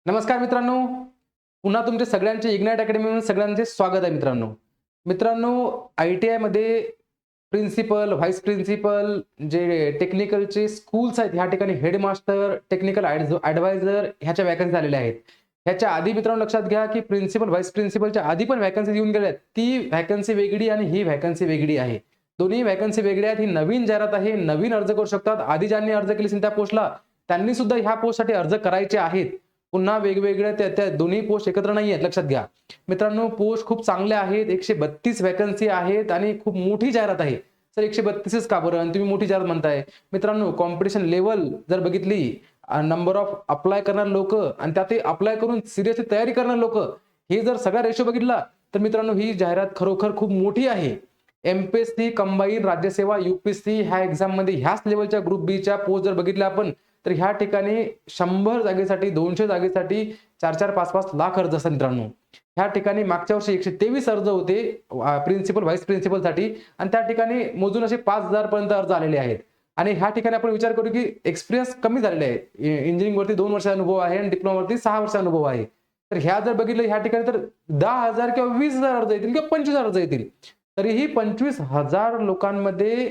नमस्कार मित्रांनो, पुन्हा तुमचे सगळ्यांचे इग्नाइट अकॅडमीमध्ये सगळ्यांचे स्वागत आहे मित्रांनो. मित्रांनो, आय-टी-आयमध्ये प्रिन्सिपल, व्हाईस प्रिन्सिपल जे टेक्निकलचे स्कूल्स आहेत, ह्या ठिकाणी हेडमास्टर, टेक्निकल ॲडवायझर ह्याच्या व्हॅकन्सी आलेल्या आहेत. ह्याच्या आधी मित्रांनो लक्षात घ्या, की प्रिन्सिपल, व्हाईस प्रिन्सिपलच्या आधी पण व्हॅकन्सी येऊन गेल्या आहेत. ती व्हॅकन्सी वेगळी आणि ही व्हॅकन्सी वेगळी आहे. दोन्ही व्हॅकन्सी वेगळ्या आहेत. ही नवीन जाहिरात आहे. नवीन अर्ज करू शकतात. आधी ज्यांनी अर्ज केले असेल त्या पोस्टला, त्यांनी सुद्धा ह्या पोस्टसाठी अर्ज करायचे आहेत. पुन्हा वेगवेगळ्या त्या त्या दोन्ही पोस्ट एकत्र नाही आहेत, लक्षात घ्या. मित्रांनो, पोस्ट खूप चांगल्या आहेत. 132 व्हॅकन्सी आहेत आणि खूप मोठी जाहिरात आहे. सर 132च का बरं? आणि तुम्ही मोठी जाहिरात म्हणताय. मित्रांनो, कॉम्पिटिशन लेव्हल जर बघितली, नंबर ऑफ अप्लाय करणारे लोकं आणि त्यातही अप्लाय करून सिरियसली तयारी करणारे लोकं, हे जर सगळा रेशो बघितला, तर मित्रांनो ही जाहिरात खरोखर खूप मोठी आहे. एम-पी-एस-सी, कंबाईन राज्यसेवा, यू-पी-एस-सी ह्या एक्झाममध्ये ह्याच लेव्हलच्या ग्रुप बीच्या पोस्ट जर बघितल्या आपण, तर ह्या ठिकाणी 100 जागेसाठी, 200 जागेसाठी 4-4, 5-5 लाख अर्ज असतात मित्रांनो. ह्या ठिकाणी मागच्या वर्षी 123 अर्ज होते प्रिन्सिपल, व्हाईस प्रिन्सिपलसाठी आणि त्या ठिकाणी मोजून असे 5,000 पर्यंत अर्ज आलेले आहेत. आणि ह्या ठिकाणी आपण विचार करू की एक्सपिरियन्स कमी झालेला आहे. इंजिनिअरिंगवरती 2 वर्षाचा अनुभव आहे आणि डिप्लोमावरती 6 वर्षाचा अनुभव आहे. तर ह्या जर बघितलं ह्या ठिकाणी तर 10,000 किंवा 20,000 अर्ज येतील किंवा 25,000 अर्ज येतील. तरीही 25,000 लोकांमध्ये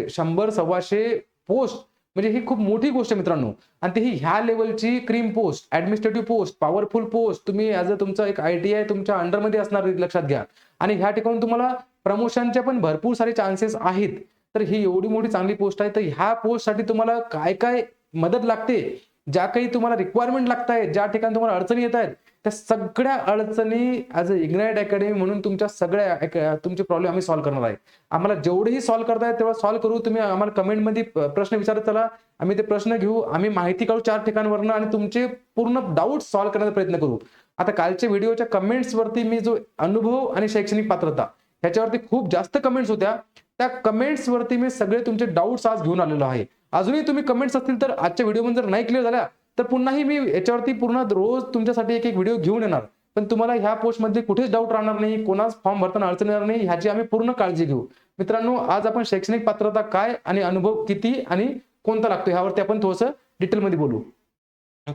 100-125 पोस्ट म्हणजे ही खूप मोठी गोष्ट आहे मित्रांनो. आणि तीही ह्या लेव्हलची cream post, administrative post, powerful post तुम्ही ॲज अ तुमचा एक आय-टी-आय तुमच्या अंडरमध्ये असणार लक्षात घ्या. आणि ह्या ठिकाणी तुम्हाला प्रमोशनचे पण भरपूर सारे चान्सेस आहेत. तर ही एवढी मोठी चांगली पोस्ट आहे. तर ह्या पोस्टसाठी तुम्हाला काय-काय मदत लागते, ज्या काही तुम्हाला रिक्वायरमेंट लागतायत, ज्या ठिकाणी तुम्हाला अडचणी येत आहेत, त्या सगळ्या अडचणी ॲज अ इग्नाइट अकॅडमी म्हणून तुमच्या सगळ्या तुमचे प्रॉब्लेम आम्ही सॉल्व्ह करणार आहे. आम्हाला जेवढेही सॉल्व्ह करता येईल तेवढं सॉल्व्ह करू. तुम्ही आम्हाला कमेंटमध्ये प्रश्न विचारत चला. आम्ही ते प्रश्न घेऊ. आम्ही माहिती काढू 4 ठिकाणांवरनं आणि तुमचे पूर्ण डाउट्स सॉल्व्ह करण्याचा प्रयत्न करू. आता कालच्या व्हिडिओच्या कमेंट्सवरती मी जो अनुभव आणि शैक्षणिक पात्रता ह्याच्यावरती खूप जास्त कमेंट्स होत्या. त्या कमेंट्सवरती मी सगळे तुमचे डाउट्स आज घेऊन आलेलो आहे. अजूनही तुम्ही कमेंट्स असतील तर आजच्या व्हिडिओमध्ये जर नाही क्लिअर झाल्या, तर पुन्हाही मी याच्यावरती पूर्ण रोज तुमच्यासाठी एक-एक व्हिडिओ घेऊन येणार. पण तुम्हाला ह्या पोस्टमध्ये कुठेच डाऊट राहणार नाही, कोणाच फॉर्म भरताना अडचण येणार नाही, ह्याची आम्ही पूर्ण काळजी घेऊ. मित्रांनो, आज आपण शैक्षणिक पात्रता काय आणि अनुभव किती आणि कोणता लागतो ह्यावरती आपण थोडंसं डिटेलमध्ये बोलू.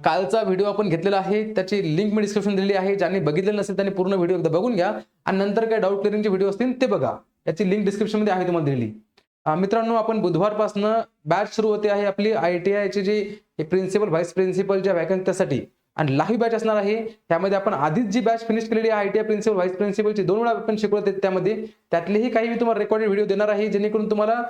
कालचा व्हिडिओ आपण घेतलेला आहे, त्याची लिंक मी डिस्क्रिप्शन दिलेली आहे. ज्यांनी बघितलेलं नसेल त्यांनी पूर्ण व्हिडिओ एकदा बघून घ्या आणि नंतर काय डाऊट क्लिअरिंगचे व्हिडिओ असतील ते बघा. याची लिंक डिस्क्रिप्शनमध्ये आहे तुम्हाला दिलेली. मित्रांनो, आपण बुधवारपासून बॅच सुरू होते आहे आपली आय-टी-आयची जी प्रिन्सिपल, व्हाईस प्रिन्सिपलच्या व्हॅकन्सीसाठी आणि लाईव्ह बॅच असणार आहे. त्यामध्ये आपण आधीच जी बॅच फिनिश केलेली आहे आय-टी-आय प्रिन्सिपल, व्हाईस प्रिन्सिपलची 2 वेळा आपण शिकवले त्यामध्ये. त्यातलेही काही मी तुम्हाला रेकॉर्डेड व्हिडिओ देणार आहे, जेणेकरून तुम्हाला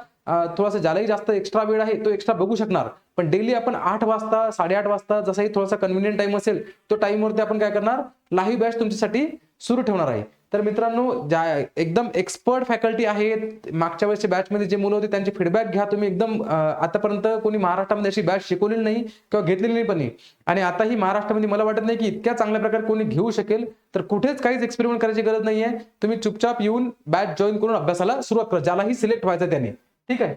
थोडासा ज्यालाही जास्त एक्स्ट्रा वेळ आहे तो एक्स्ट्रा बघू शकणार. पण डेली आपण 8 वाजता, 8:30 वाजता जसाही थोडासा कन्व्हिनियंट टाईम असेल, तो टाईमवरती आपण काय करणार, लाईव्ह बॅच तुमच्यासाठी सुरू ठेवणार आहे. तर मित्रांनो, ज्या एकदम एक्सपर्ट फॅकल्टी आहेत, मागच्या वेळेसच्या बॅचमध्ये जे मुलं होते त्यांचे फीडबॅक घ्या तुम्ही. एकदम आतापर्यंत कोणी महाराष्ट्रामध्ये अशी बॅच शिकवलेली नाही किंवा घेतलेली नाही पण नाही. आणि आताही महाराष्ट्रामध्ये मला वाटत नाही की इतक्या चांगल्या प्रकारे कोणी घेऊ शकेल. तर कुठेच काहीच एक्सपेरिमेंट करायची गरज नाहीये. तुम्ही चुपचाप येऊन बॅच जॉइन करून अभ्यासाला सुरुवात करा, ज्यालाही सिलेक्ट व्हायचं त्याने. ठीक आहे.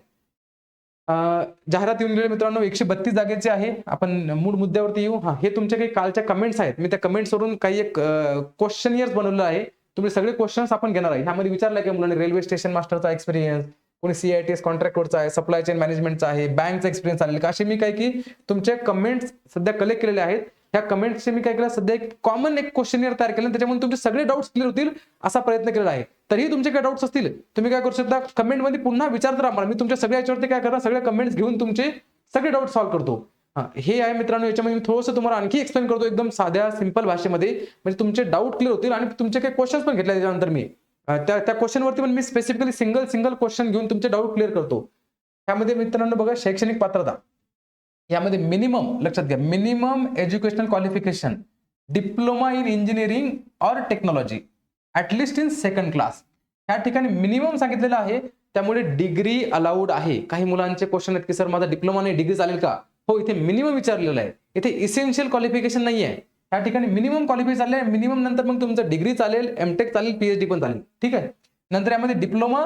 जाहिरात येऊन गेली मित्रांनो, 132 जागेचे आहे. आपण मूळ मुद्द्यावरती येऊ. हे तुमचे काही कालच्या कमेंट्स आहेत. मी त्या कमेंट्सवरून काही एक क्वेश्चनियर बनवलं आहे. तुम्ही सगळे क्वेश्चन्स आपण घेणार आहे. ह्यामध्ये विचारलं की मुलांनी रेल्वे स्टेशन मास्टरचा एक्सपिरियन्स, कोणी सी-आय-टी-एस कॉन्ट्रॅक्टरचा आहे, सप्लाय चेन मॅनेजमेंटचा आहे, बँकचा एक्सपिरियन्स आलेला का, असे मी काय की तुमचे कमेंट्स सध्या कलेक्ट केलेले आहेत. ह्या कमेंट्सचे मी काय केलं, सध्या एक कॉमन एक क्वेश्चनियर तयार केलं. त्याच्यामध्ये तुमचे सगळे डाउट्स क्लिअर होतील असा प्रयत्न केलेला आहे. तरीही तुमचे काही डाउट्स असतील तुम्ही काय करू शकता, कमेंटमध्ये पुन्हा विचारत राहा मला. मी तुमच्या सगळ्या याच्यावरती काय करणार, सगळे कमेंट्स घेऊन तुमचे सगळे डाउट सॉल्व्ह करतो. हे आहे मित्रांनो. याच्यामध्ये मी थोडंसं तुम्हाला आणखी एक्सप्लेन करतो एकदम साध्या सिंपल भाषेमध्ये, म्हणजे तुमचे डाऊट क्लिअर होतील. आणि तुमचे काही क्वेश्चन्स पण घेतले त्याच्यानंतर मी त्या क्वेश्चनवरती पण मी स्पेसिफिकली सिंगल क्वेश्चन घेऊन तुमचे डाऊट क्लिअर करतो. त्यामध्ये मित्रांनो बघा, शैक्षणिक पात्रता यामध्ये मिनिमम लक्षात घ्या, minimum educational qualification diploma in engineering or technology at least in second class. ह्या ठिकाणी मिनिमम सांगितलेलं आहे, त्यामुळे डिग्री अलाउड आहे. काही मुलांचे क्वेश्चन आहेत की सर माझा डिप्लोमा नाही, डिग्री चालेल का? हो, इथे मिनिमम विचारलेलं आहे. इथे इसेन्शियल क्वालिफिकेशन नाही आहे. त्या ठिकाणी मिनिमम क्वालिफिकेशन चाललंय. मिनिमम नंतर मग तुमचं डिग्री चालेल, एमटेक चालेल, पीएचडी पण चालेल. ठीक आहे. नंतर यामध्ये डिप्लोमा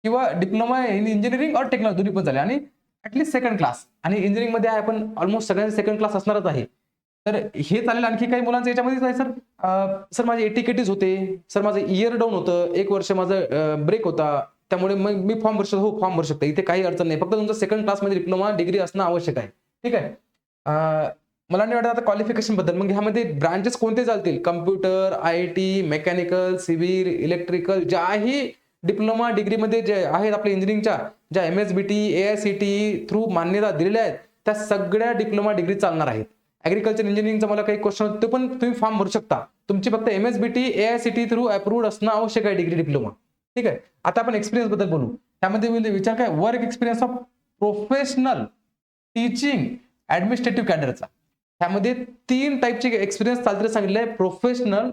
किंवा डिप्लोमा इन इंजिनिअरिंग और टेक्नॉलॉजी दोन्ही पण चालेल आणि ऍटलीस्ट सेकंड क्लास. आणि इंजिनिअरिंग मध्ये आहे आपण ऑलमोस्ट सगळ्यांचे सेकंड क्लास असणारच आहे. तर हे चालेल. आणखी काही मुलांचं याच्यामध्येच आहे, सर माझे एटीकेटीज होते, सर माझं इयर डाऊन होतं, 1 वर्ष माझं ब्रेक होता, त्यामुळे मग मी फॉर्म भरू शकतो. हो, फॉर्म भरू शकतो. इथे काही अडचण नाही. फक्त तुमचं सेकंड क्लासमध्ये डिप्लोमा डिग्री असणं आवश्यक आहे. ठीक आहे. मला नाही वाटत आता क्वालिफिकेशन बद्दल. मग ह्यामध्ये ब्रांचेस कोणते चालतील? Computer, IT, mechanical, civil, electrical, ज्याही डिप्लोमा डिग्रीमध्ये जे आहेत आपल्या इंजिनिअरिंगच्या, ज्या एम-एस-बी-टी, ए-आय-सी-टी थ्रू मान्यता दिलेल्या आहेत, त्या सगळ्या डिप्लोमा डिग्री चालणार आहेत. ॲग्रीकल्चर इंजिनिअरिंगचा मला काही क्वेश्चन होते, पण तुम्ही फॉर्म भरू शकता. तुमची फक्त एम-एस-बी-टी, ए-आय-सी-टी थ्रू अप्रूव्ड असणं आवश्यक आहे डिग्री डिप्लोमा. ठीक आहे. आता आपण एक्सपिरियन्स बद्दल बोलू. त्यामध्ये विचार काय? Work experience of professional teaching administrative कॅडरचा. त्यामध्ये 3 टाईपचे एक्सपिरियन्स चालते सांगितले: प्रोफेशनल,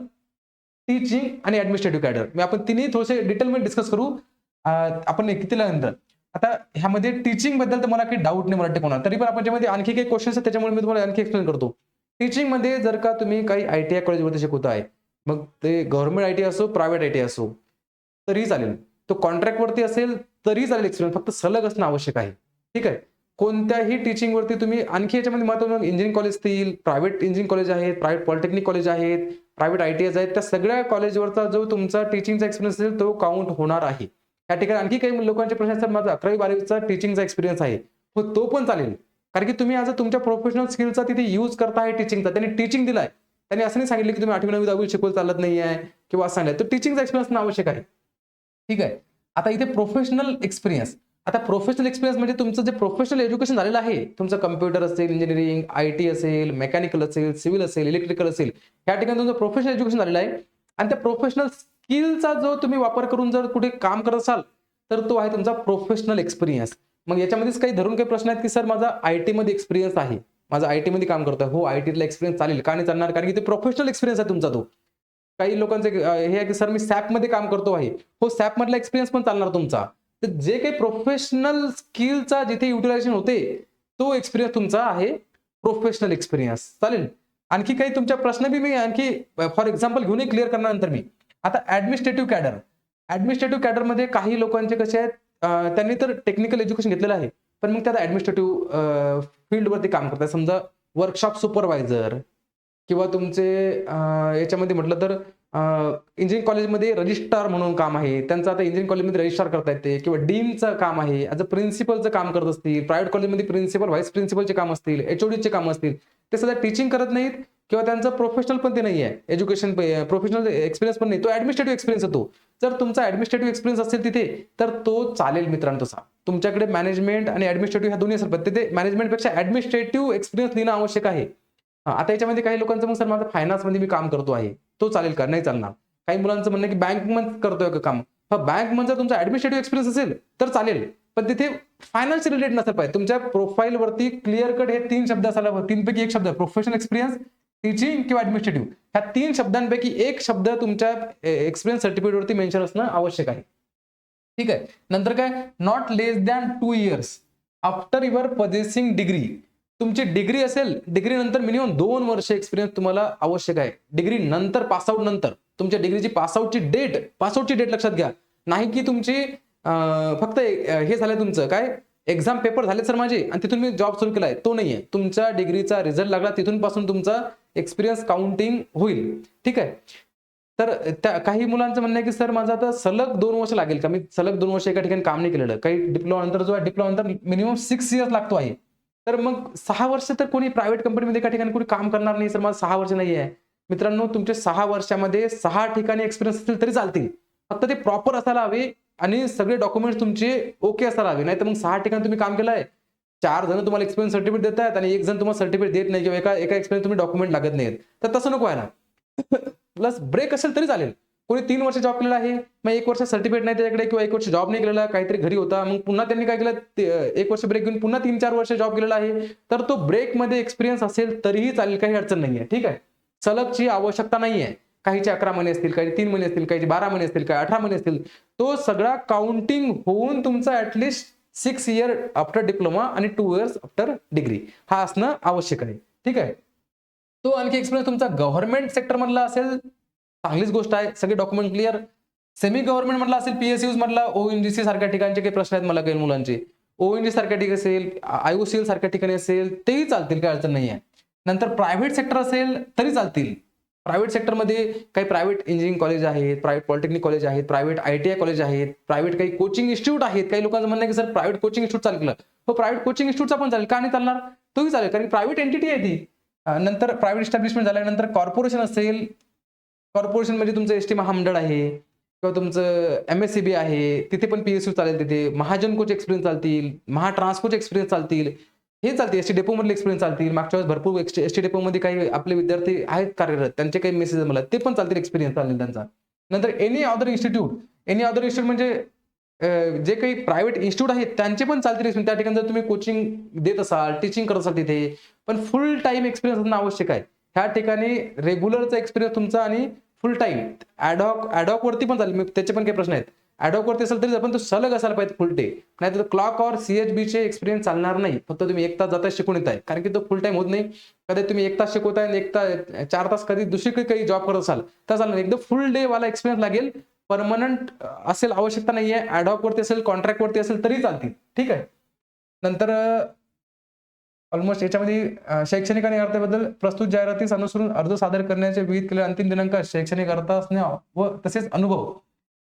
टीचिंग आणि ऍडमिनिस्ट्रेटिव्ह कॅडर. मी आपण तिन्ही थोडेसे डिटेलमध्ये डिस्कस करू. आपण कितीला नंतर. आता ह्यामध्ये टीचिंग बद्दल तर मला काही डाऊट नाही मराठी कोणाला, तरी पण आपण त्यामध्ये आणखी काही क्वेश्चन्स आहेत, त्याच्यामुळे मी तुम्हाला आणखी एक्सप्लेन करतो. टीचिंग मध्ये जर का तुम्ही काही आयटीआय कॉलेजवरती शिकवताय, मग ते गव्हर्नमेंट आयटी असो, प्रायव्हेट आयटी असो, तरी चालेल. तो कॉन्ट्रॅक्ट वरती असेल तरी चालेल एक्सपिरियन्स, फक्त सलग असणं आवश्यक आहे. ठीक आहे. कोणत्याही टीचिंग वरती तुम्ही आणखी याच्यामध्ये महत्त्वाचं इंजिनिअरिंग कॉलेज असतील, प्रायव्हेट इंजिनिअरिंग कॉलेज आहेत, प्रायव्हेट पॉलिटेक्निक कॉलेज आहेत, प्रायव्हेट आयटीआयज आहेत, त्या सगळ्या कॉलेजवरचा जो तुमचा टीचिंगचा एक्सपिरियन्स असेल तो काउंट होणार आहे. त्या ठिकाणी आणखी काही लोकांचे प्रश्न असतात, माझा 11वी-12वीचा टीचिंगचा एक्सपिरियन्स आहे, हो तो पण चालेल. कारण की तुम्ही आज तुमच्या प्रोफेशनल स्किलचा तिथे यूज करताय टीचिंगचा. त्यांनी टीचिंग दिलाय, त्यांनी असं नाही सांगितलं की तुम्ही 8वी-9वी-10वी शिकवलं चालत नाही आहे किंवा असं सांगितलं. तर टीचिंगचा एक्सपिरियन्स आवश्यक आहे. ठीक आहे. आता इथे प्रोफेशनल एक्सपिरियन्स. आता प्रोफेशनल एक्सपिरियन्स म्हणजे तुमचं जे प्रोफेशनल एज्युकेशन झालेलं आहे, तुमचं कम्प्युटर असेल, इंजिनिअरिंग, आयटी असेल, मेकॅनिकल असेल, सिव्हिल असेल, इलेक्ट्रिकल असेल, या ठिकाणी तुमचं प्रोफेशनल एज्युकेशन झालेलं आहे आणि त्या प्रोफेशनल स्किलचा जो तुम्ही वापर करून जर कुठे काम करत असाल, तर तो आहे तुमचा प्रोफेशनल एक्सपिरियन्स. मग याच्यामध्येच काही धरून काही प्रश्न आहेत की सर माझा आयटी मध्ये एक्सपिरियन्स आहे, माझा आयटी मध्ये काम करतोय. हो, आयटीला एक्सपिरियन्स चालेल, का नाही चालणार? कारण की ते प्रोफेशनल एक्सपिरियन्स आहे तुमचा तो. काही लोकांचे हे आहे की सर मी सॅप मध्ये काम करतो आहे. हो, सॅप मधला एक्सपिरियन्स पण चालणार तुमचा. तर जे काही प्रोफेशनल स्किलचा जिथे युटिलायझेशन होते, तो एक्सपिरियन्स तुमचा आहे प्रोफेशनल एक्सपिरियन्स. चालेल. आणखी काही तुमच्या प्रश्न बी मी आणखी फॉर एक्झाम्पल घेऊन क्लिअर करणार नंतर मी. आता ऍडमिनिस्ट्रेटिव्ह कॅडर. ऍडमिनिस्ट्रेटिव्ह कॅडर मध्ये काही लोकांचे कसे आहेत, त्यांनी तर टेक्निकल एज्युकेशन घेतलेलं आहे, पण मग त्यात ऍडमिनिस्ट्रेटिव्ह फील्डवरती काम करतात. समजा वर्कशॉप सुपरवायझर किंवा तुमचे याच्यामध्ये म्हटलं तर इंजिनिअरिंग कॉलेजमध्ये रजिस्ट्रार म्हणून काम आहे त्यांचं. आता इंजिनिअरिंग कॉलेजमध्ये रजिस्ट्रार करता येते किंवा डीनचं काम आहे, ॲज अ प्रिन्सिपलचं काम करत असतील. प्रायव्हेट कॉलेजमध्ये प्रिन्सिपल, व्हाईस प्रिन्सिपलचे काम असतील, एचओडीचे काम असतील. ते सध्या टीचिंग करत नाहीत किंवा त्यांचं प्रोफेशनल पण ते नाही आहे, एज्युकेशन प्रोफेशनल एक्सपिरियन्स पण नाही, तो ऍडमिनिस्ट्रेटिव्ह एक्सपिरियन्स येतो. जर तुमचा ऍडमिनिस्ट्रेटिव्ह एक्सपिरियन्स असेल तिथे, तर तो चालेल मित्रांनो. तसा तुमच्याकडे मॅनेजमेंट आणि ऍडमिनिस्ट्रेटिव्ह ह्या दोन्ही असेल, पण तिथे मॅनेजमेंटपेक्षा ऍडमिनिस्ट्रेटिव्ह एक्सपिरियन्स लिहिणं आवश्यक आहे. आता याच्यामध्ये काही लोकांचं मग सर माझं फायनान्समध्ये मी काम करतो आहे, तो चालेल का? नाही चालणार. काही मुलांचं म्हणणं की बँकमध्ये करतोय का काम? बँकमध्ये जर तुमचा ऍडमिनिस्ट्रेटिव्ह एक्सपिरियन्स असेल तर चालेल, पण तिथे फायनान्स रिलेटेड नसेल पाहिजे. तुमच्या प्रोफाईलवरती क्लिअर कट हे 3 शब्द असायला हवे. 3 पैकी एक शब्द प्रोफेशनल एक्सपिरियन्स, टीचिंग किंवा ऍडमिनिस्ट्रेटिव्ह, ह्या 3 शब्दांपैकी एक शब्द तुमच्या एक्सपिरियन्स सर्टिफिकेटवरती मेन्शन असणं आवश्यक आहे. ठीक आहे. नंतर काय? Not less than 2 years after your possessing degree. तुमची डिग्री असेल, डिग्री नंतर मिनिमम 2 वर्ष एक्सपिरियन्स तुम्हाला आवश्यक आहे. डिग्री नंतर पासआउट नंतर तुमच्या डिग्रीची पासआउटची डेट लक्षात घ्या. नाही की तुमची फक्त हे झालं तुमचं काय एक्झाम पेपर झाले सर माझे आणि तिथून मी जॉब सुरू केलाय, तो नाहीये. तुमच्या डिग्रीचा रिझल्ट लागला तिथून पासून तुमचा एक्सपिरियन्स काउंटिंग होईल. ठीक आहे. तर त्या काही मुलांचं म्हणणं आहे की सर माझं आता सलग 2 वर्ष लागेल का? मी सलग 2 वर्ष एका ठिकाणी काम नाही केलेलं. काही डिप्लोमा नंतर जो आहे, डिप्लोमा नंतर मिनिमम 6 इयर्स लागतो आहे. तर मग 6 वर्ष तर कोणी प्रायव्हेट कंपनीमध्ये एका ठिकाणी कोणी काम करणार नाही. सर माझं 6 वर्ष नाही आहे. मित्रांनो, तुमचे 6 वर्षामध्ये 6 ठिकाणी एक्सपिरियन्स असतील तरी चालतील. फक्त ते प्रॉपर असायला हवे आणि सगळे डॉक्युमेंट्स तुमचे ओके असायला हवे. नाही तर मग 6 ठिकाणी तुम्ही काम केलंय, 4 जण तुम्हाला एक्सपिरियन्स सर्टिफिकेट देत आहेत आणि 1 जण तुम्हाला सर्टिफिकेट देत नाही किंवा एका एक्सपिरियन्स तुम्ही डॉक्युमेंट लागत नाहीत. तर तसं नको व्हायला. प्लस ब्रेक असेल तरी चालेल. कोणी 3 वर्ष जॉब केलेला आहे, मग 1 वर्ष सर्टिफिकेट नाही त्याच्याकडे किंवा 1 वर्ष जॉब नाही केलेला, काहीतरी घरी होता, मग पुन्हा त्यांनी काय केलं, 1 वर्ष ब्रेक घेऊन पुन्हा 3-4 वर्ष जॉब केलेला आहे, तर तो ब्रेकमध्ये एक्सपिरियन्स असेल तरीही चालेल, काही अडचण नाहीये. ठीक आहे. सलगची आवश्यकता नाहीये. काहीचे 11 महिने असतील, काही 3 महिने असतील, काही 12 महिने असतील, काही 18 महिने असतील. तो सगळा काउंटिंग होऊन तुमचा ऍटलिस्ट 6 इयर आफ्टर डिप्लोमा आणि 2 इयर्स आफ्टर डिग्री हा असणं आवश्यक आहे. ठीक आहे. तो आणखी एक्सपिरियन्स तुमचा गव्हर्नमेंट सेक्टर मधला असेल, चांगलीच गोष्ट आहे, सगळे डॉक्युमेंट क्लिअर. सेमी गव्हर्नमेंट मधला असेल, पीएसयूज मधला, ओएनजीसी सारख्या ठिकाणचे काही प्रश्न आहेत मला काही मुलांचे, ओएनजी सारख्या ठिकाणी असेल, आयओसीएल सारख्या ठिकाणी असेल, तेही चालतील, काही अडचण नाही आहे. नंतर प्रायव्हेट सेक्टर असेल तरी चालतील. प्रायव्हेट सेक्टरमध्ये काही प्रायव्हेट इंजिनिअरिंग कॉलेज आहेत, प्रायव्हेट पॉलिटेक्निक कॉलेज आहेत, प्रायव्हेट आयटीआय कॉलेज आहेत, प्रायव्हेट काही कोचिंग इन्स्टिट्यूट आहेत. काही लोकांचं म्हणणं आहे की सर प्रायव्हेट कोचिंग इन्स्टिट्यूट चालेल. हो, प्रायव्हेट कोचिंग इन्स्टिट्यूटचा पण चालेल, का नाही चालणार? तोही चालेल, कारण प्रायव्हेट एंटिटी आहे ती. नंतर प्रायव्हेट इस्टॅब्लिशमेंट झाल्यानंतर कॉर्पोरेशन असेल, कॉर्पोरेशन म्हणजे तुमचं एसटी महामंडळ आहे किंवा तुमचं एमएससीबी आहे, तिथे पण पीएसयू चालेल तिथे. महाजनकोचे एक्सपिरियन्स चालतील, महाट्रान्सकोचे एक्सपिरियन्स चालतील. हे चालते एसटी डेपोमधले एक्सपिरियन्स चालतील. मागच्या वेळेस भरपूर एसटी डेपोमध्ये काही आपले विद्यार्थी आहेत कार्यरत, त्यांचे काही मेसेज मला ते पण चालतील, एक्सपिरियन्स चालेल त्यांचा. नंतर एनी अदर इन्स्टिट्यूट म्हणजे जे काही प्रायव्हेट इन्स्टिट्यूट आहेत त्यांचे पण चालतील. त्या ठिकाणी जर तुम्ही कोचिंग देत असाल, टीचिंग करत असाल तिथे, पण फुल टाइम एक्सपिरियन्स असणं आवश्यक आहे. ह्या ठिकाणी रेग्युलरचा एक्सपिरियन्स तुमचा आणि फुल टाइम ॲडॉक वरती पण चालेल, त्याचे पण काही प्रश्न आहेत. ॲडॉक वरती असेल तरी आपण तो सलग असायला पाहिजे फुल डे, नाहीतर क्लॉक और सीएचबीचे एक्सपिरियन्स चालणार नाही. फक्त तुम्ही 1 तास जाता शिकून येत आहे, कारण की तो फुल टाइम होत नाही. कधी तुम्ही 1 तास शिकवताय आणि 1 तास 4 तास कधी दुसरीकडे काही जॉब करत असाल तर चालणार. एकदम फुल डे वाला एक्सपिरियन्स लागेल. परमनंट असेल आवश्यकता नाहीये. ॲडॉक वरती असेल, कॉन्ट्रॅक्ट वरती असेल तरी चालतील. ठीक आहे. नंतर ऑलमोस्ट याच्यामध्ये शैक्षणिक आणि अर्थाबद्दल प्रस्तुत जाहिरातीस अनुसरून अर्ज सादर करण्याचे विहित केलेले अंतिम दिनांक शैक्षणिक अर्थ असणे व तसेच अनुभव.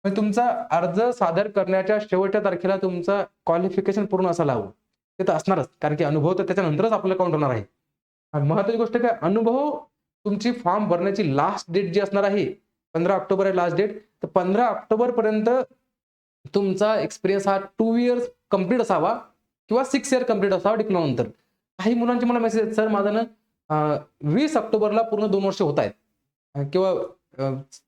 म्हणजे तुमचा अर्ज सादर करण्याच्या शेवटच्या तारखेला तुमचा क्वालिफिकेशन पूर्ण असायला हवं. ते तर असणारच, कारण की अनुभव तर त्याच्यानंतरच आपल्याला काउंट होणार आहे. आणि महत्त्वाची गोष्ट काय, अनुभव तुमची फॉर्म भरण्याची लास्ट डेट जी असणार आहे 15 ऑक्टोबर आहे लास्ट डेट. तर 15 ऑक्टोबर पर्यंत तुमचा एक्सपिरियन्स हा 2 इयर्स कंप्लीट असावा किंवा 6 इयर कंप्लीट असावा डिप्लोमा नंतर. काही मुलांचे मला मेसेज आहेत, सर माझं ना 20 ऑक्टोबरला पूर्ण 2 वर्ष होत आहेत किंवा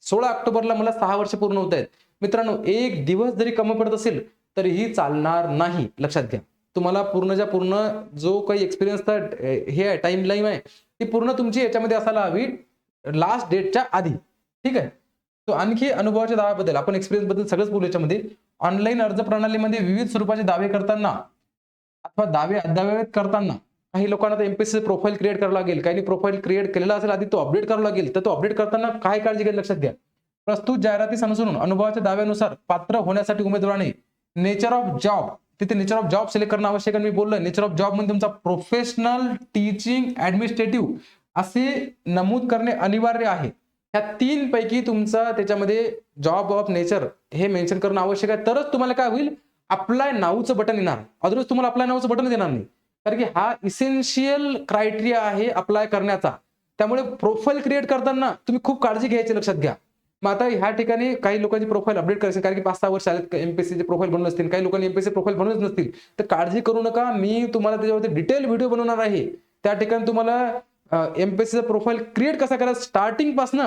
16 ऑक्टोबरला मला 6 वर्ष पूर्ण होत आहेत. मित्रांनो, एक दिवस जरी कमी पडत असेल तरीही चालणार नाही, लक्षात घ्या. तुम्हाला पूर्णच्या पूर्ण जो काही एक्सपिरियन्सचा हे आहे, टाइम लाईन आहे, ती पूर्ण तुमची याच्यामध्ये असायला हवी लास्ट डेटच्या आधी. ठीक आहे. तो आणखी अनुभवाच्या दाव्याबद्दल आपण एक्सपिरियन्स बद्दल सगळंच बोलू याच्यामध्ये. ऑनलाईन अर्ज प्रणालीमध्ये विविध स्वरूपाचे दावे करताना अथवा दावे अद्ययावत करताना काही लोकांना तर एमपीएससी प्रोफाईल क्रिएट करावं लागेल. काही प्रोफाईल क्रिएट केलेला असेल आधी, तो अपडेट करावा लागेल. तर तो अपडेट करताना काय काळजी घ्यायला लक्षात घ्या. प्रस्तुत जाहिरातीस अनुसरून अनुभवाच्या दाव्यानुसार पात्र होण्यासाठी उमेदवाराने नेचर ऑफ जॉब, तिथे नेचर ऑफ जॉब सिलेक्ट करणं आवश्यक आहे. मी बोललो नेचर ऑफ जॉब म्हणजे तुमचा प्रोफेशनल, टीचिंग, ऍडमिनिस्ट्रेटिव्ह असे नमूद करणे अनिवार्य आहे. ह्या 3 पैकी तुमचा त्याच्यामध्ये जॉब ऑफ नेचर हे मेन्शन करणं आवश्यक आहे. तरच तुम्हाला काय होईल, अप्लाय नाऊचं बटन येणार. अदरवाईज तुम्हाला अप्लाय नाऊचं बटन देणार नाही, कारण की हा इसेन्शियल क्रायटेरिया आहे अप्लाय करण्याचा. त्यामुळे प्रोफाईल क्रिएट करताना तुम्ही खूप काळजी घ्यायची, लक्षात घ्या. मग आता ह्या ठिकाणी काही लोकांची प्रोफाईल अपडेट करायची, कारण की 5-6 वर्ष आलेत एमपीएससीचे प्रोफाईल बनवून असतील, काही लोकांनी एमपीएससी प्रोफाईल बनवूच नसतील. तर काळजी करू नका, मी तुम्हाला त्याच्यावरती डिटेल व्हिडिओ बनवणार आहे. त्या ठिकाणी तुम्हाला एमपीएससीचा प्रोफाईल क्रिएट कसा करायचा स्टार्टिंग पासून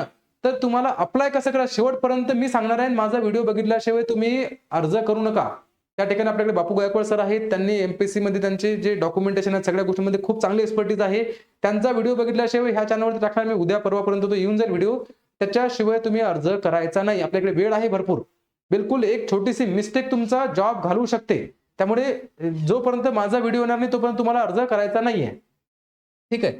तर तुम्हाला अप्लाय कसं करा शेवटपर्यंत मी सांगणार आहे. माझा व्हिडिओ बघितल्याशिवाय तुम्ही अर्ज करू नका. त्या ठिकाणी आपल्याकडे बापू गायकवाड सर आहेत, त्यांनी एमपीएससी मध्ये त्यांचे जे डॉक्युमेंटेशन आहेत सगळ्या गोष्टींमध्ये खूप चांगली एक्सपर्टीज आहे. त्यांचा व्हिडिओ बघितल्याशिवाय ह्या चॅनलवरती टाकणार मी उद्या परवापर्यंत, तो येऊन जाईल व्हिडिओ. त्याच्याशिवाय तुम्ही अर्ज करायचा नाही. आपल्याकडे वेळ आहे भरपूर. बिलकुल एक छोटीशी मिस्टेक तुमचा जॉब घालवू शकते. त्यामुळे जोपर्यंत माझा व्हिडिओ येणार नाही तोपर्यंत तुम्हाला अर्ज करायचा नाहीये. ठीक आहे.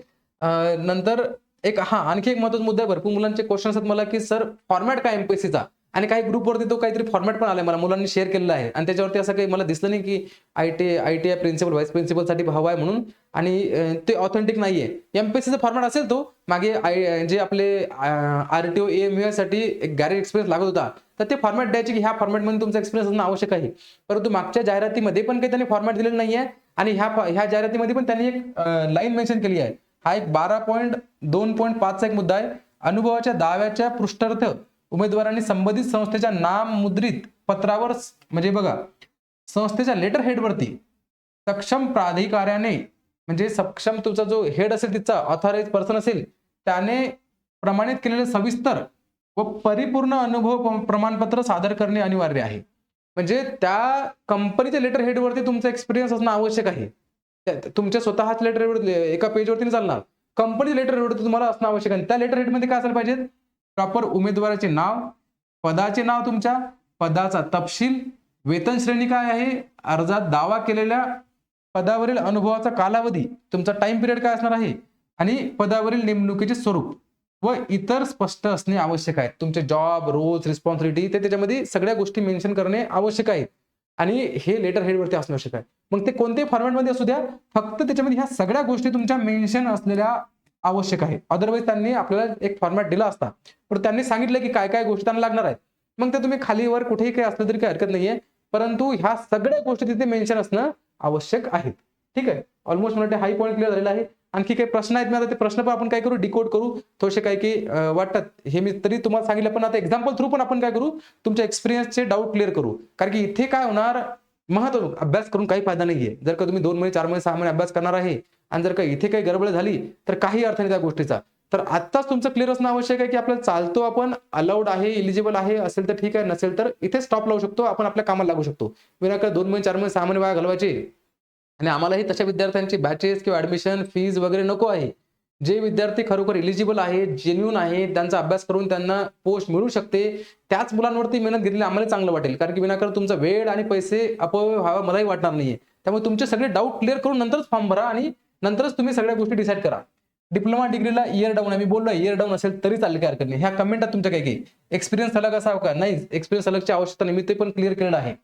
नंतर आणखी एक महत्त्वाचा मुद्दा आहे. भरपूर मुलांचे क्वेश्चन असतात मला, की सर फॉर्मॅट काय एमपीएससीचा, आणि काही ग्रुपवरती तो काहीतरी फॉर्मॅट पण आलाय, मला मुलांनी शेअर केलेला आहे. आणि त्याच्यावरती असं काही मला दिसलं नाही की आयटीआय प्रिन्सिपल, व्हाईस प्रिन्सिपल साठी हवा आहे म्हणून, आणि ते ऑथेंटिक नाहीये. एमपीएससीचा फॉर्मॅट असेल तो मागे जे आपले आरटीओ एएमयू साठी एक गॅरेज एक्सपिरियन्स लागत होता, तर ते फॉर्मॅट द्यायचे की ह्या फॉर्मॅटमध्ये तुमचा एक्सपिरियन्स असणं आवश्यक आहे. परंतु मागच्या जाहिरातीमध्ये पण काही त्यांनी फॉर्मॅट दिलेलं नाहीये, आणि ह्या जाहिरातीमध्ये पण त्यांनी एक लाईन मेन्शन केली आहे. हा एक 12.2.5चा एक मुद्दा आहे. अनुभवाच्या दाव्याच्या पृष्ठार्थ उमेदवारांनी संबंधित संस्थेच्या नाम मुद्रित पत्रावर, म्हणजे बघा संस्थेच्या लेटर हेडवरती सक्षम प्राधिकाऱ्याने, म्हणजे सक्षम तुमचा जो हेड असेल तिचा ऑथराइज पर्सन असेल त्याने प्रमाणित केलेले सविस्तर व परिपूर्ण अनुभव प्रमाणपत्र सादर करणे अनिवार्य आहे. म्हणजे त्या कंपनीच्या लेटर हेडवरती तुमचा एक्सपिरियन्स असणं आवश्यक आहे. तुमच्या स्वतःच लेटर हेडवर एका पेजवरती नाही चालणार, कंपनी लेटर हेडवरती तुम्हाला असणं आवश्यक आहे. त्या लेटर हेडमध्ये काय असायला पाहिजे, प्रॉपर उमेदवाराचे नाव, पदाचे नाव, तुमच्या पदाचा तपशील, वेतन श्रेणी काय आहे, अर्जात दावा केलेल्या पदावरील अनुभवाचा कालावधी, तुमचा टाइम पिरियड काय असणार आहे, आणि पदावरील नेमणुकीचे स्वरूप व इतर स्पष्ट असणे आवश्यक आहे. तुमचे जॉब रोल्स रिस्पॉन्सिबिलिटी ते त्याच्यामध्ये सगळ्या गोष्टी मेन्शन करणे आवश्यक आहे, आणि हे लेटर हेडवरती असणे आवश्यक आहे. मग ते कोणत्याही फॉर्मॅटमध्ये असू द्या, फक्त त्याच्यामध्ये ह्या सगळ्या गोष्टी तुमच्या मेन्शन असलेल्या आवश्यक आहे. अदरवाईज त्यांनी आपल्याला एक फॉर्मॅट दिला असता, पण त्यांनी सांगितलं की काय काय गोष्टी त्यांना लागणार आहेत. मग ते तुम्ही खालीवर कुठेही काही असलं तरी काही हरकत नाहीये, परंतु ह्या सगळ्या गोष्टी तिथे मेन्शन असणं आवश्यक आहेत. ठीक आहे. ऑलमोस्ट मला हाई पॉईंट क्लिअर झालेला आहे. आणखी काही प्रश्न आहेत ना, आता ते प्रश्न पण आपण काय करू, डिकोड करू. थोडेसे काही काही वाटतात हे मी तरी तुम्हाला सांगितलं, पण आता एक्झाम्पल थ्रू पण आपण काय करू, तुमच्या एक्सपिरियन्सचे डाऊट क्लिअर करू. कारण की इथे काय होणार, महत्व अभ्यास करून काही फायदा नाहीये. जर का तुम्ही 2 महिने, 4 महिने, 6 महिने अभ्यास करणार आहे आणि जर का इथे काही गडबड झाली तर काही अर्थ नाही त्या गोष्टीचा. तर आत्ताच तुमचं क्लिअर असणं आवश्यक आहे, की आपल्याला चालतो आपण, अलाउड आहे, एलिजिबल आहे, असेल तर ठीक आहे, नसेल तर इथे स्टॉप लावू शकतो, आपण आपल्या कामाला लागू शकतो. विनाकारण 2 महिने, 4 महिने, 6 महिने वाया घालवायचे आणि आम्हालाही तशा विद्यार्थ्यांची बॅचेस किंवा ॲडमिशन फीज वगैरे नको आहे. जे विद्यार्थी खरोखर एलिजिबल आहेत, जेन्युइन आहेत, त्यांचा अभ्यास करून त्यांना पोस्ट मिळू शकते, त्याच मुलांवरती मेहनत घेतली आम्हाला चांगलं वाटेल. कारण की विनाकारण तुमचा वेळ आणि पैसे अपव्यय व्हावा मलाही वाटणार नाहीये. त्यामुळे तुमचे सगळे डाऊट क्लिअर करून नंतरच फॉर्म भरा आणि नंतरच तुम्ही सगळ्या गोष्टी डिसाईड करा. डिप्लोमा डिग्रीला इयर डाऊन आहे. मी बोललो इयर डाऊन असेल तरी चालेल, काही हरकत नाही. ह्या कमेंटात तुमच्या काही एक्सपिरियन्स सलग असावा का? नाही, एक्सपिरियन्स सलगची आवश्यकता नाही. मी ते पण क्लिअर केलेलं आहे.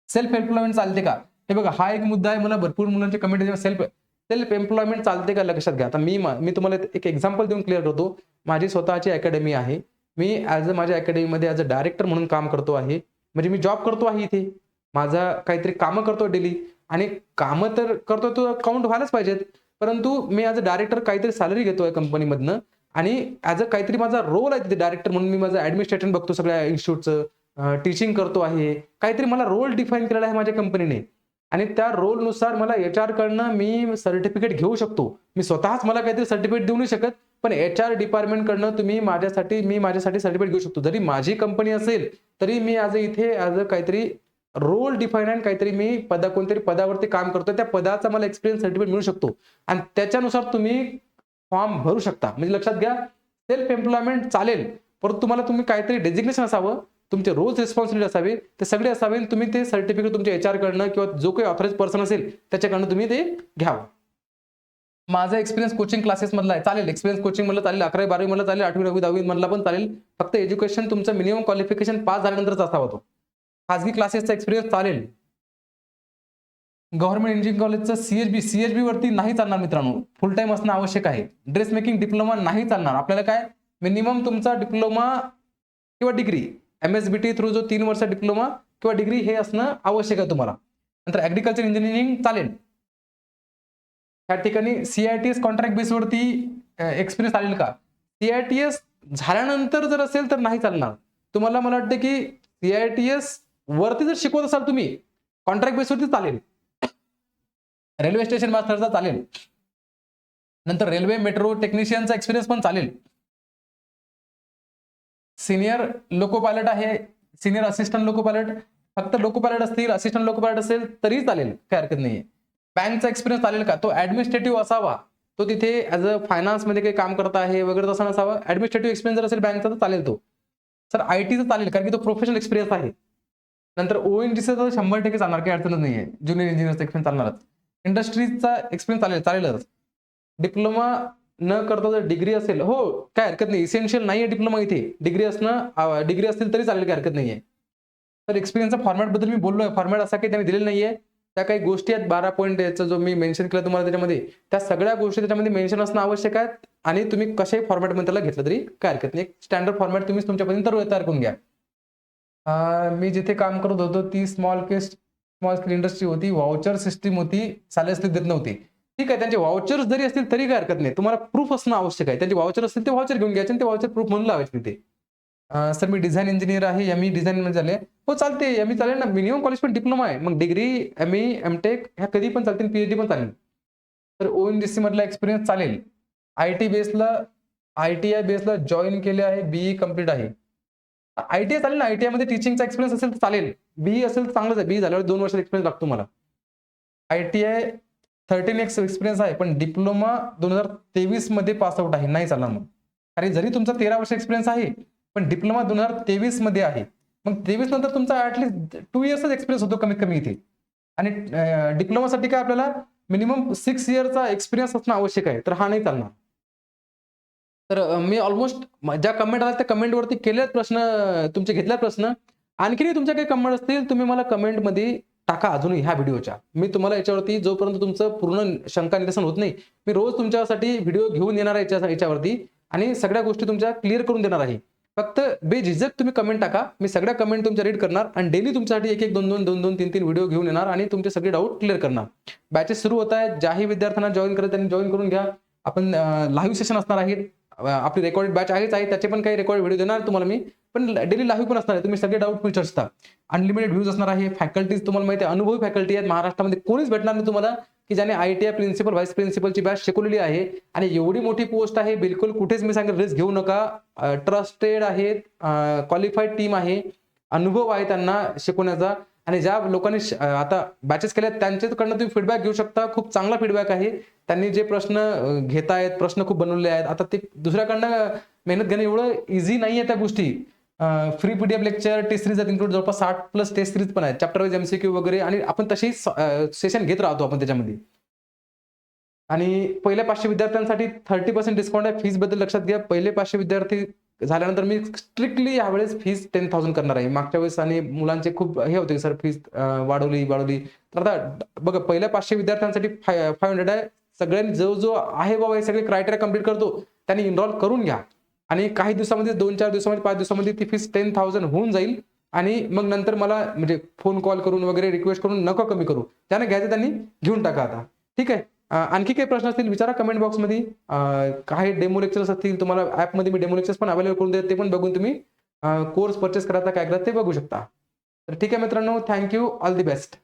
सेल्फ एम्प्लॉयमेंट चालते का? हे बघा, हा एक मुद्दा आहे. मला भरपूर मुलांचे कमेंट सेल्फ सेल्फ एम्प्लॉयमेंट चालते का, लक्षात घ्या. आता मी तुम्हाला एक एक्झाम्पल देऊन क्लिअर करतो. माझी स्वतःची अकॅडमी आहे. मी माझ्या अकॅडमीमध्ये ॲज अ डायरेक्टर म्हणून काम करतो आहे. म्हणजे मी जॉब करतो आहे इथे. माझा काहीतरी कामं करतो डेली आणि कामं तर करतो तो काउंट व्हायलाच पाहिजेत. परंतु मी ॲज अ डायरेक्टर काहीतरी सॅलरी घेतोय कंपनीमधनं आणि ॲज अ काहीतरी माझा रोल आहे तिथे डायरेक्टर म्हणून. मी माझं ॲडमिनिस्ट्रेशन बघतो सगळ्या इन्स्टिट्यूटचं, टीचिंग करतो आहे. काहीतरी मला रोल डिफाईन केलेला आहे माझ्या कंपनीने आणि त्या रोलनुसार मला एचआर कडनं मी सर्टिफिकेट घेऊ शकतो. मी स्वतःच मला काहीतरी सर्टिफिकेट देऊ नाही शकत, पण एचआर डिपार्टमेंटकडनं मी माझ्यासाठी सर्टिफिकेट घेऊ शकतो. जरी माझी कंपनी असेल तरी मी इथे ॲज अ काहीतरी रोल डिफाईन आहे, काहीतरी मी कोणतरी पदावरती काम करतोय, त्या पदाचा मला एक्सपिरियन्स सर्टिफिकेट मिळू शकतो आणि त्याच्यानुसार तुम्ही फॉर्म भरू शकता. म्हणजे लक्षात घ्या, सेल्फ एम्प्लॉयमेंट चालेल, परंतु तुम्ही काहीतरी डेझिग्नेशन असावं, तुमचे रोल्स रिस्पॉन्सिबिलिटी असावे, ते सगळे असावे. तुम्ही ते सर्टिफिकेट तुमच्या एचआर कडनं किंवा जो काही ऑथराइज पर्सन असेल त्याच्याकडनं तुम्ही ते घ्यावं. माझा एक्सपिरियन्स कोचिंग क्लासेस मधला आहे, चालेल. एक्सपिरियन्स कोचिंग मधला चालेल, 11वी 12वी मधला चालेल, 8वी 9वी 10वी मधला पण चालेल. फक्त एज्युकेशन तुमचं मिनिमम क्वालिफिकेशन पास झाल्यानंतरच असावा तो. खाजगी क्लासेसचा एक्सपिरियन्स चालेल. गव्हर्नमेंट इंजिनिअरिंग कॉलेजचं सीएचबी वरती नाही चालणार मित्रांनो. फुल टाइम असणं आवश्यक आहे. ड्रेस मेकिंग डिप्लोमा नाही चालणार. आपल्याला काय मिनिमम तुमचा डिप्लोमा किंवा डिग्री एमएसबीटी थ्रू जो 3 वर्ष डिप्लोमा किंवा डिग्री हे असणं आवश्यक आहे तुम्हाला. नंतर ऍग्रिकल्चर इंजिनिअरिंग चालेल. त्या ठिकाणी सीआयटीएस कॉन्ट्रॅक्ट बेसवरती एक्सपिरियन्स चालेल का? सीआयटीएस झाल्यानंतर जर असेल तर नाही चालणार. तुम्हाला मला वाटतं की सीआयटीएस वरती जर शिकवत असाल तुम्ही कॉन्ट्रॅक्ट बेसवरती चालेल. रेल्वे स्टेशन मास्टरचा चालेल. नंतर रेल्वे मेट्रो टेक्निशियनचा एक्सपिरियन्स पण चालेल. सिनियर लोको पायलट आहे, सिनियर असिस्टंट लोको पायलट, फक्त लोको पायलट असतील, असिस्टंट लोको पायलट असेल तरी चालेल, काही हरकत नाहीये. बँकचा एक्सपिरियन्स चालेल का? तो ऍडमिनिस्ट्रेटिव्ह असावा. तो तिथे ऍज अ फायनान्स मध्ये काही काम करत आहे वगैरे तसा नसावा. ऍडमिनिस्ट्रेटिव्ह एक्सपिरियन्स जर असेल बँकचा तर चालेल तो. सर आयटीचा चालेल कारण की तो प्रोफेशनल एक्सपिरियन्स आहे. नंतर ओएनजीसीचा तर 100% चालणार, काही अडचणच नाहीये. ज्युनियर इंजिनियरचा एक्सपिरियन्स चालणारच. इंडस्ट्रीजचा एक्सपिरियन्स चालेलच. डिप्लोमा न करता जर डिग्री असेल, हो काय हरकत नाही. इसेन्शियल नाहीये डिप्लोमा इथे. डिग्री असतील तरी चालेल, काही हरकत नाहीये. तर एक्सपिरियन्सच्या फॉर्मॅट बद्दल मी बोललोय. फॉर्मॅट असा काही त्यांनी दिलेला नाहीये. त्या काही गोष्टी आहेत 12 पॉईंट याचा जो मी मेन्शन केला तुम्हाला त्याच्यामध्ये, त्या सगळ्या गोष्टी त्याच्यामध्ये मेन्शन असणं आवश्यक आहे आणि तुम्ही कशाही फॉर्मॅटमध्ये त्याला घेतलं तरी काय हरकत नाही. एक स्टँडर्ड फॉर्मॅट तुम्ही तुमच्यापर्यंत तयार करून घ्या. मी जिथे काम करत होतो ती स्मॉल स्केल इंडस्ट्री होती. व्हाउचर सिस्टीम होती, सॅलरी स्लिप देत नव्हती. ठीक आहे, त्यांचे व्हाउचर्स जरी असतील तरी काय हरकत नाही. तुम्हाला प्रूफ असणं आवश्यक आहे. त्यांचे व्हाउचर असतील ते व्हाउचर घेऊन घ्यायचे आणि ते व्हाउचर प्रूफ म्हणून लावायचे तिथे. सर मी डिझाईन इंजिनियर आहे, एमई डिझाईन मध्ये झाले. हो चालते, एमई चालेल ना. मिनिमम कॉलेज पण डिप्लोमा आहे. मग डिग्री, एमई, एमटेक ह्या कधी पण चालतील, पीएचडी पण चालेल. तर ओएनजीसी मधला एक्सपिरियन्स चालेल. आयटीआय बेसला जॉईन केले आहे, बीई कम्प्लीट आहे. आयटीआय चालेल ना. आयटीआय मध्ये टीचिंगचा एक्सपिरियन्स असेल तर चालेल. बीई असेल तर चांगलंच आहे. बीई झाल्यावर 2 वर्षाचा एक्सपिरियन्स लागतो मला. आयटीआय 13 इयर्स एक्सपिरियन्स आहे, पण डिप्लोमा 2023 मध्ये पास आउट आहे, नाही चालणार मग. आणि जरी तुमचा 13 वर्ष एक्सपिरियन्स आहे पण डिप्लोमा 2023 मध्ये आहे, मग 23 नंतर तुमचा ऍटलीस्ट 2 इयर्सचा एक्सपिरियन्स होतो कमीत कमी इथे. आणि डिप्लोमासाठी काय आपल्याला मिनिमम 6 इयरचा एक्सपिरियन्स असणं आवश्यक आहे, तर हा नाही चालणार. तर मी ऑलमोस्ट ज्या कमेंट आल्या त्या कमेंटवरती केलेत प्रश्न, तुमचे घेतल्यात प्रश्न. आणखीनही तुमच्या काही कमेंट असतील तुम्ही मला कमेंटमध्ये टाका अजूनही ह्या व्हिडिओच्या. मी तुम्हाला याच्यावरती जोपर्यंत तुमचं पूर्ण शंका निरसन होत नाही, मी रोज तुमच्यासाठी व्हिडिओ घेऊन येणार आहे याच्यावरती आणि सगळ्या गोष्टी तुमच्या क्लिअर करून देणार आहे. फक्त बेझिझक तुम्ही कमेंट टाका. मी सगळ्या कमेंट तुमच्या रीड करणार आणि डेली तुमच्यासाठी 1-1, 2-2, 2-2, 3-3 व्हिडिओ घेऊन येणार आणि तुमचे सगळे डाऊट क्लिअर करणार. बॅचेस सुरू होत आहेत. ज्याही विद्यार्थ्यांना जॉईन करत त्यांनी जॉईन करून घ्या. आपण लाईव्ह सेशन असणार आहेत. आपली रेकॉर्डेड बॅच आहेच आहे, त्याचे पण काही रेकॉर्ड व्हिडिओ देणार तुम्हाला मी, पण डेली लाईव्ह पण असणार आहे. तुम्ही सगळे डाऊट विचारू शकता. अनलिमिटेड व्ह्यूज असणार आहे. फॅकल्टीज तुम्हाला माहिती आहे, अनुभवी फॅकल्टी आहेत. महाराष्ट्रामध्ये कोणीच भेटणार नाही तुम्हाला की ज्याने ITI प्रिन्सिपल, व्हाईस प्रिन्सिपलची बॅच शिकवलेली आहे. आणि एवढी मोठी पोस्ट आहे, बिलकुल कुठेच मी सांगेल रिस्क घेऊ नका. ट्रस्टेड आहेत, क्वालिफाईड टीम आहे, अनुभव आहे त्यांना शिकवण्याचा. आणि ज्या लोकांनी आता बॅचेस केल्यात त्यांच्याकडनं तुम्ही फीडबॅक घेऊ शकता. खूप चांगला फीडबॅक आहे. त्यांनी जे प्रश्न घेत आहेत, प्रश्न खूप बनवले आहेत. आता ते दुसऱ्याकडनं मेहनत घेणं एवढं इझी नाही आहे त्या गोष्टी. Free PDF lecture, test series include जवळपास 60+ टेस्ट सिरीज पण आहेत. चॅप्टर वाईज MCQ वगैरे, आणि आपण तशी सेशन घेत राहतो आपण त्याच्यामध्ये. आणि पहिल्या 500 विद्यार्थ्यांसाठी 30% डिस्काउंट आहे. फीसबद्दल लक्षात घ्या. पहिले 500 विद्यार्थी झाल्यानंतर मी स्ट्रिक्टली यावेळेस फीस 10,000 करणार आहे. मागच्या वेळेस आणि मुलांचे खूप हे होते सर, फीस वाढवली. तर आता बघा, पहिल्या 500 विद्यार्थ्यांसाठी 500 आहे. सगळ्यांनी जो आहे बाबा हे सगळे क्रायटेरिया कंप्लीट करतो त्यांनी एनरोल करून घ्या. आणि काही दिवसामध्ये, 2-4 दिवसामध्ये, 5 दिवसामध्ये ती फीस 10,000 होऊन जाईल. आणि मग नंतर मला म्हणजे फोन कॉल करून वगैरे रिक्वेस्ट करून नका कमी करू. ज्याने घ्यायचं त्यांनी घेऊन टाका आता. ठीक आहे. आणखी काही प्रश्न असतील विचारा कमेंट बॉक्समध्ये. काही डेमो लेक्चर्स असतील तुम्हाला ॲपमध्ये मी डेमो लेक्चर्स पण अवेलेबल करून देते, ते पण बघून तुम्ही कोर्स परचेस करायचा काय करायचं ते बघू शकता. तर ठीक आहे मित्रांनो, thank you. All the best.